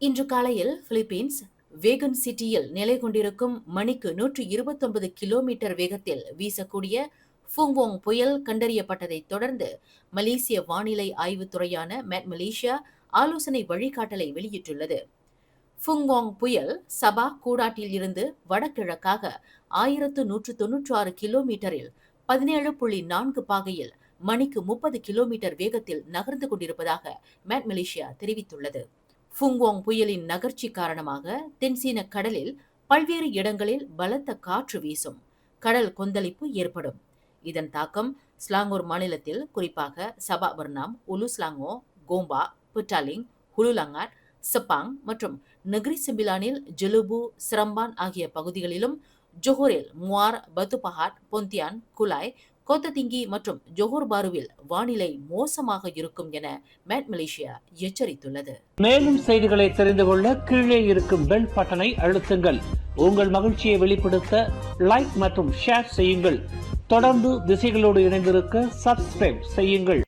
இன்று காலையில் பிலிப்பீன்ஸ் வேகன் சிட்டியில் நிலை கொண்டிருக்கும் மணிக்கு 129 கிலோமீட்டர் வேகத்தில் வீசக்கூடிய ஃபுங்வோங் புயல் கண்டறியப்பட்டதைத் தொடர்ந்து மலேசிய வானிலை ஆய்வுத்துறையான மெட் மலேசியா ஆலோசனை வழிகாட்டலை வெளியிட்டுள்ளது. ஃபுங்வாங் புயல் சபா கூடாட்டில் இருந்து வடகிழக்காக 1196 கிலோமீட்டரில் 17.4 பாகையில் மணிக்கு 30 கிலோமீட்டர் வேகத்தில் நகர்ந்து கொண்டிருப்பதாக மெட் மலேசியா தெரிவித்துள்ளது. ஃபுங்வாங் புயலின் நகர்ச்சி காரணமாக தென்சீன கடலில் பல்வேறு இடங்களில் பலத்த காற்று வீசும், கடல் கொந்தளிப்பு ஏற்படும். இதன் தாக்கம் ஸ்லாங்கூர் மாநிலத்தில் குறிப்பாக சபா பர்னாம், உலு ஸ்லாங்கோ, கோம்பா, புட்டாலிங், ஹுலுலங்காட், செப்பாங் மற்றும் நெகிரி செம்பிலானில் ஜெலுபு, சிரம்பான் ஆகிய பகுதிகளிலும், ஜோஹரில் முவார், பத்துபஹாட், பொந்தியான், குலாய், கோத்ததிங்கி மற்றும் ஜோஹர் பாருவில் வானிலை மோசமாக இருக்கும் என மெட் மலேசியா எச்சரித்துள்ளது. மேலும் செய்திகளை தெரிந்து கொள்ள கீழே இருக்கும் பெல் பட்டனை அழுத்துங்கள். உங்கள் மகிழ்ச்சியை வெளிப்படுத்த லைக் மற்றும் ஷேர் செய்யுங்கள். தொடர்ந்து திசைகளோடு இணைந்திருக்க சப்ஸ்கிரைப் செய்யுங்கள்.